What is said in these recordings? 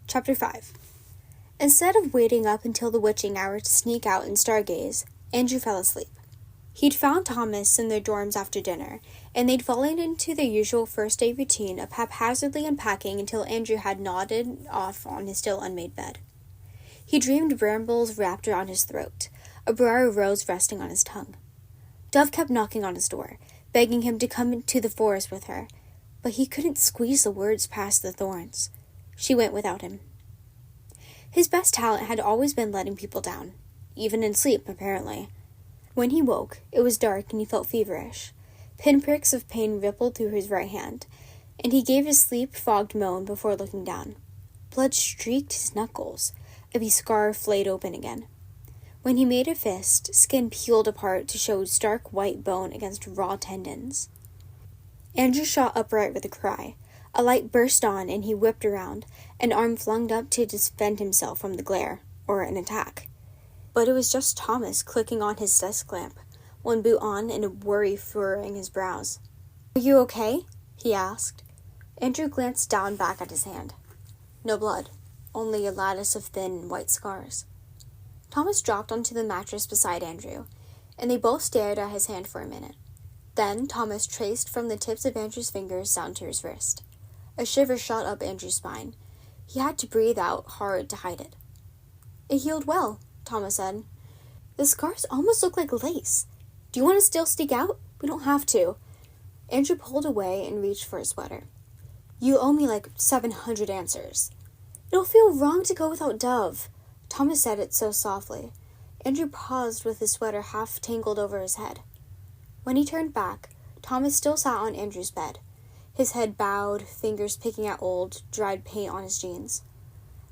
Chapter 5. Instead of waiting up until the witching hour to sneak out and stargaze, Andrew fell asleep. He'd found Thomas in their dorms after dinner, and they'd fallen into their usual first-day routine of haphazardly unpacking until Andrew had nodded off on his still unmade bed. He dreamed brambles wrapped around his throat, a briar rose resting on his tongue. Dove kept knocking on his door, begging him to come into the forest with her, but he couldn't squeeze the words past the thorns. She went without him. His best talent had always been letting people down, even in sleep, apparently. When he woke, it was dark and he felt feverish. Pinpricks of pain rippled through his right hand, and he gave a sleep-fogged moan before looking down. Blood streaked his knuckles, a scar flayed open again. When he made a fist, skin peeled apart to show stark white bone against raw tendons. Andrew shot upright with a cry. A light burst on, and he whipped around, an arm flung up to defend himself from the glare, or an attack. But it was just Thomas clicking on his desk lamp, one boot on and a worry furrowing his brows. "Are you okay?" he asked. Andrew glanced down back at his hand. No blood, only a lattice of thin, white scars. Thomas dropped onto the mattress beside Andrew, and they both stared at his hand for a minute. Then Thomas traced from the tips of Andrew's fingers down to his wrist. A shiver shot up Andrew's spine. He had to breathe out hard to hide it. "It healed well," Thomas said. "The scars almost look like lace. Do you want to still sneak out? We don't have to." Andrew pulled away and reached for his sweater. "You owe me like 700 answers." "It'll feel wrong to go without Dove." Thomas said it so softly. Andrew paused with his sweater half tangled over his head. When he turned back, Thomas still sat on Andrew's bed, his head bowed, fingers picking at old, dried paint on his jeans.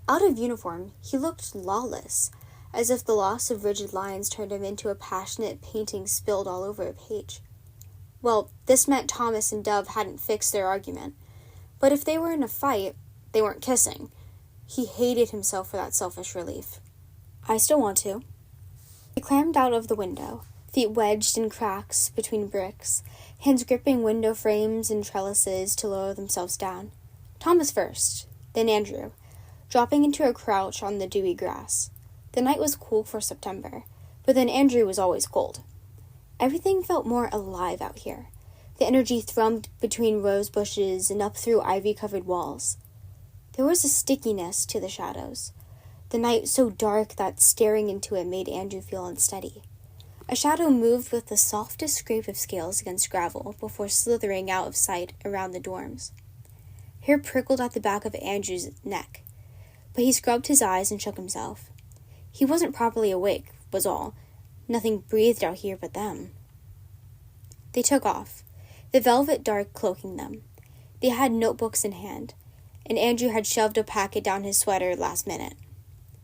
Out of uniform, he looked lawless, as if the loss of rigid lines turned him into a passionate painting spilled all over a page. Well, this meant Thomas and Dove hadn't fixed their argument. But if they were in a fight, they weren't kissing. He hated himself for that selfish relief. "I still want to." He clambered out of the window, feet wedged in cracks between bricks, hands gripping window frames and trellises to lower themselves down. Thomas first, then Andrew, dropping into a crouch on the dewy grass. The night was cool for September, but then Andrew was always cold. Everything felt more alive out here. The energy thrummed between rose bushes and up through ivy-covered walls. There was a stickiness to the shadows. The night so dark that staring into it made Andrew feel unsteady. A shadow moved with the softest scrape of scales against gravel before slithering out of sight around the dorms. Hair prickled at the back of Andrew's neck, but he scrubbed his eyes and shook himself. He wasn't properly awake, was all. Nothing breathed out here but them. They took off, the velvet dark cloaking them. They had notebooks in hand, and Andrew had shoved a packet down his sweater last minute.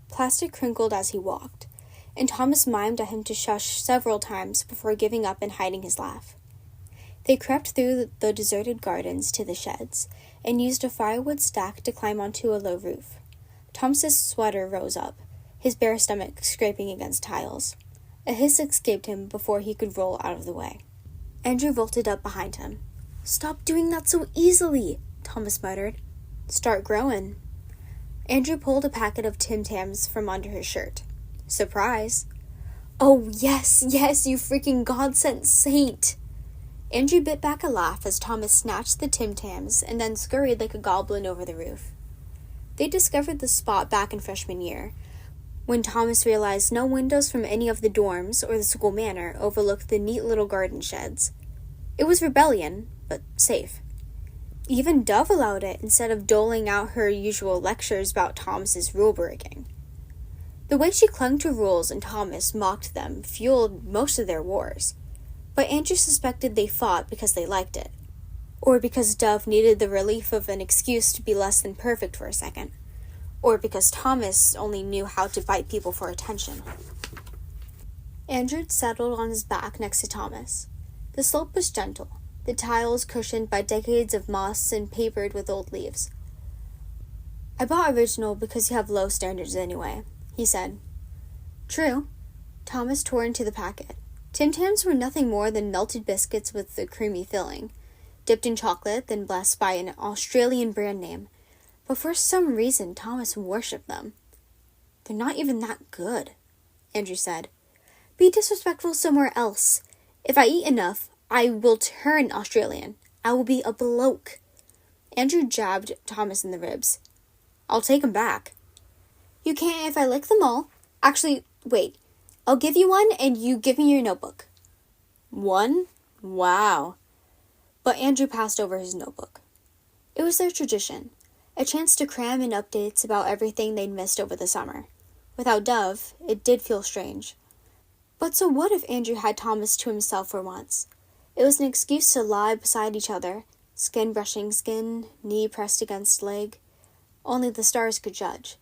Plastic crinkled as he walked, and Thomas mimed at him to shush several times before giving up and hiding his laugh. They crept through the deserted gardens to the sheds, and used a firewood stack to climb onto a low roof. Thomas's sweater rose up, his bare stomach scraping against tiles. A hiss escaped him before he could roll out of the way. Andrew vaulted up behind him. "Stop doing that so easily," Thomas muttered. "Start growing." Andrew pulled a packet of Tim Tams from under his shirt. "Surprise." "Oh, yes, you freaking God-sent saint." Andrew bit back a laugh as Thomas snatched the Tim Tams and then scurried like a goblin over the roof. They discovered the spot back in freshman year, when Thomas realized no windows from any of the dorms or the school manor overlooked the neat little garden sheds. It was rebellion, but safe. Even Dove allowed it instead of doling out her usual lectures about Thomas's rule-breaking. The way she clung to rules and Thomas mocked them fueled most of their wars, but Andrew suspected they fought because they liked it, or because Dove needed the relief of an excuse to be less than perfect for a second, or because Thomas only knew how to bite people for attention. Andrew settled on his back next to Thomas. The slope was gentle, the tiles cushioned by decades of moss and papered with old leaves. "I bought original because you have low standards anyway," he said. "True." Thomas tore into the packet. Tim Tams were nothing more than melted biscuits with a creamy filling, dipped in chocolate, then blessed by an Australian brand name. but for some reason Thomas worshipped them. "They're not even that good," Andrew said. "Be disrespectful somewhere else. If I eat enough, I will turn Australian. I will be a bloke." Andrew jabbed Thomas in the ribs. "I'll take 'em back." "You can't if I lick them all. Actually, wait. I'll give you one and you give me your notebook." "One? Wow." But Andrew passed over his notebook. It was their tradition, a chance to cram in updates about everything they'd missed over the summer. Without Dove, it did feel strange. But so what if Andrew had Thomas to himself for once? It was an excuse to lie beside each other, skin brushing skin, knee pressed against leg. Only the stars could judge.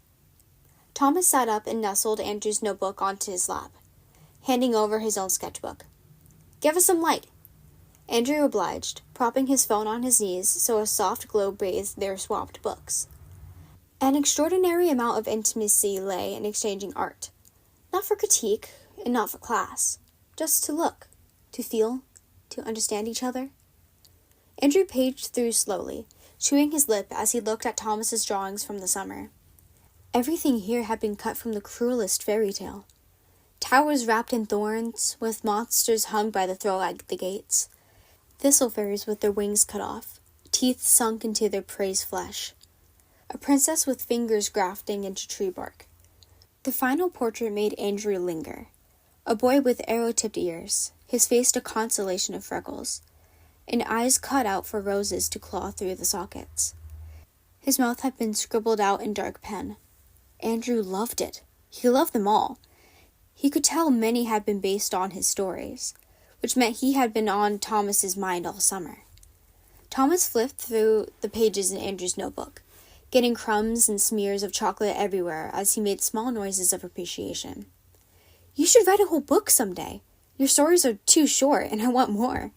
Thomas sat up and nestled Andrew's notebook onto his lap, handing over his own sketchbook. "Give us some light." Andrew obliged, propping his phone on his knees so a soft glow bathed their swapped books. An extraordinary amount of intimacy lay in exchanging art. Not for critique, and not for class. Just to look, to feel, to understand each other. Andrew paged through slowly, chewing his lip as he looked at Thomas's drawings from the summer. Everything here had been cut from the cruelest fairy tale. Towers wrapped in thorns, with monsters hung by the throat at the gates. Thistle fairies with their wings cut off, teeth sunk into their prey's flesh. A princess with fingers grafting into tree bark. The final portrait made Andrew linger. A boy with arrow-tipped ears, his face a constellation of freckles, and eyes cut out for roses to claw through the sockets. His mouth had been scribbled out in dark pen. Andrew loved it. He loved them all. He could tell many had been based on his stories, which meant he had been on Thomas's mind all summer. Thomas flipped through the pages in Andrew's notebook, getting crumbs and smears of chocolate everywhere as he made small noises of appreciation. "You should write a whole book someday. Your stories are too short, and I want more."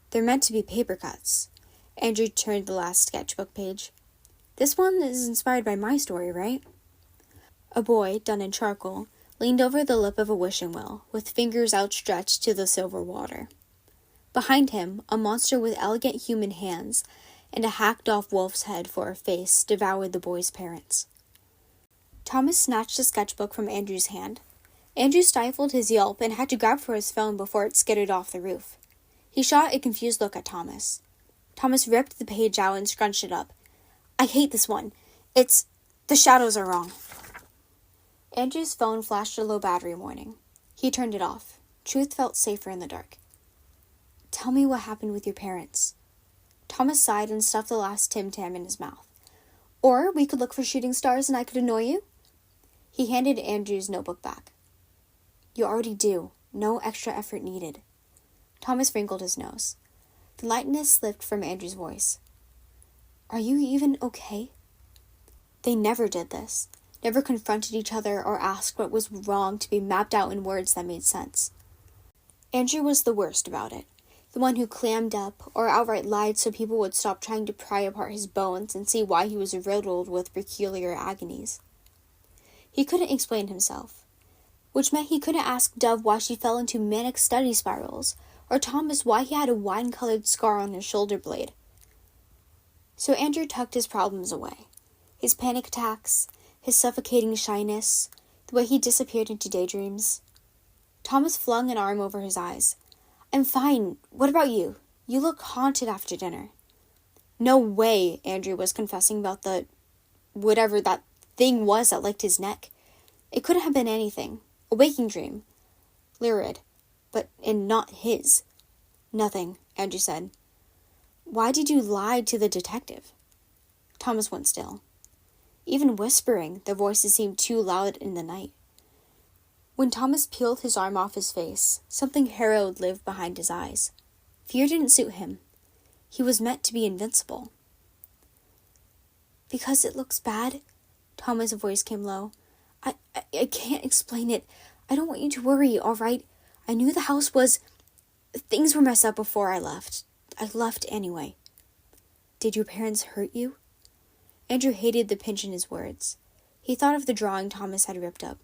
"They're meant to be paper cuts." Andrew turned the last sketchbook page. "This one is inspired by my story, right?" A boy, done in charcoal, leaned over the lip of a wishing well, with fingers outstretched to the silver water. Behind him, a monster with elegant human hands and a hacked-off wolf's head for a face devoured the boy's parents. Thomas snatched the sketchbook from Andrew's hand. Andrew stifled his yelp and had to grab for his phone before it skidded off the roof. He shot a confused look at Thomas. Thomas ripped the page out and scrunched it up. "I hate this one. The shadows are wrong." Andrew's phone flashed a low battery warning. He turned it off. Truth felt safer in the dark. "Tell me what happened with your parents." Thomas sighed and stuffed the last Tim Tam in his mouth. "Or we could look for shooting stars and I could annoy you." He handed Andrew's notebook back. "You already do. No extra effort needed." Thomas wrinkled his nose. The lightness slipped from Andrew's voice. "Are you even okay?" They never did this. Never confronted each other or asked what was wrong to be mapped out in words that made sense. Andrew was the worst about it. The one who clammed up or outright lied so people would stop trying to pry apart his bones and see why he was riddled with peculiar agonies. He couldn't explain himself, which meant he couldn't ask Dove why she fell into manic study spirals, or Thomas why he had a wine-colored scar on his shoulder blade. So Andrew tucked his problems away. His panic attacks, his suffocating shyness, the way he disappeared into daydreams. Thomas flung an arm over his eyes. "I'm fine. What about you? You look haunted after dinner." "No way," Andrew was confessing about whatever that thing was that licked his neck. It couldn't have been anything. A waking dream. Lurid. And not his. "Nothing," Andrew said. "Why did you lie to the detective?" Thomas went still. Even whispering, the voices seemed too loud in the night. When Thomas peeled his arm off his face, something harrowed lived behind his eyes. Fear didn't suit him. He was meant to be invincible. "Because it looks bad?" Thomas' voice came low. I can't explain it. I don't want you to worry, all right? I knew the house was... Things were messed up before I left. I left anyway." "Did your parents hurt you?" Andrew hated the pinch in his words. He thought of the drawing Thomas had ripped up.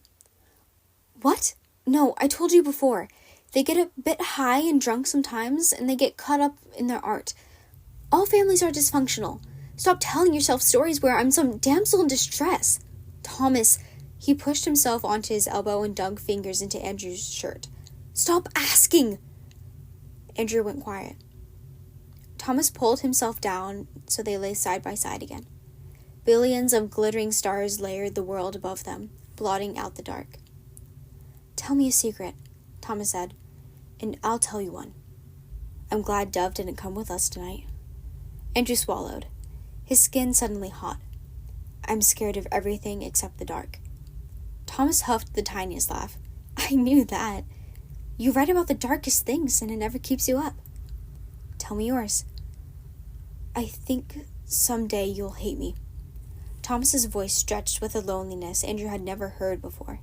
"What? No, I told you before. They get a bit high and drunk sometimes, and they get caught up in their art. All families are dysfunctional. Stop telling yourself stories where I'm some damsel in distress. Thomas, he pushed himself onto his elbow and dug fingers into Andrew's shirt. Stop asking! Andrew went quiet. Thomas pulled himself down so they lay side by side again. Billions of glittering stars layered the world above them, blotting out the dark. Tell me a secret, Thomas said, and I'll tell you one. I'm glad Dove didn't come with us tonight. Andrew swallowed, his skin suddenly hot. I'm scared of everything except the dark. Thomas huffed the tiniest laugh. I knew that. You write about the darkest things and it never keeps you up. Tell me yours. I think someday you'll hate me. Thomas's voice stretched with a loneliness Andrew had never heard before.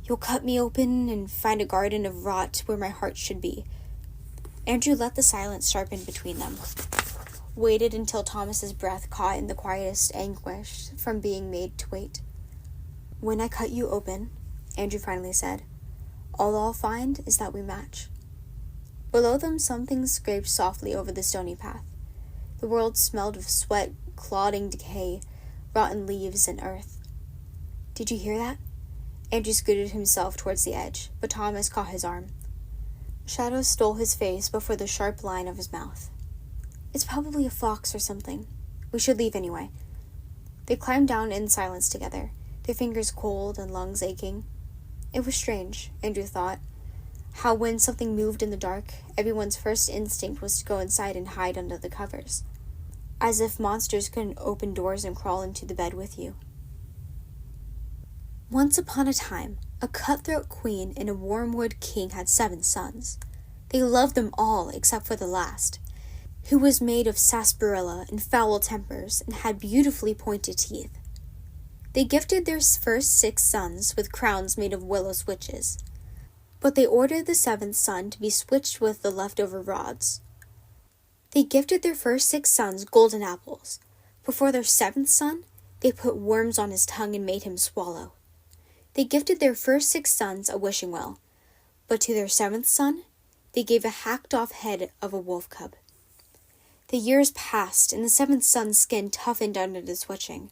You'll cut me open and find a garden of rot where my heart should be. Andrew let the silence sharpen between them, waited until Thomas's breath caught in the quietest anguish from being made to wait. When I cut you open, Andrew finally said, all I'll find is that we match. Below them, something scraped softly over the stony path. The world smelled of sweat, clotting decay, rotten leaves, and earth. Did you hear that? Andrew scooted himself towards the edge, but Thomas caught his arm. Shadows stole his face before the sharp line of his mouth. It's probably a fox or something. We should leave anyway. They climbed down in silence together, their fingers cold and lungs aching. It was strange, Andrew thought, how when something moved in the dark, everyone's first instinct was to go inside and hide under the covers, as if monsters couldn't open doors and crawl into the bed with you. Once upon a time, a cutthroat queen and a wormwood king had 7 sons. They loved them all except for the last, who was made of sarsaparilla and foul tempers and had beautifully pointed teeth. They gifted their first 6 sons with crowns made of willow switches, but they ordered the 7th son to be switched with the leftover rods. They gifted their first 6 sons golden apples, but for their 7th son, they put worms on his tongue and made him swallow. They gifted their first 6 sons a wishing well, but to their 7th son, they gave a hacked-off head of a wolf cub. The years passed, and the 7th son's skin toughened under the switching,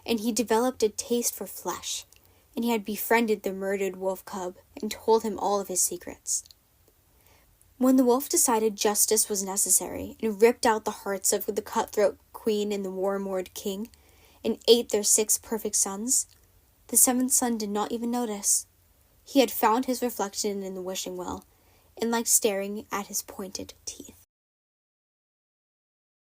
and he developed a taste for flesh, and he had befriended the murdered wolf cub and told him all of his secrets. When the wolf decided justice was necessary and ripped out the hearts of the cutthroat queen and the wormwood king and ate their 6 perfect sons, the 7th son did not even notice. He had found his reflection in the wishing well and liked staring at his pointed teeth.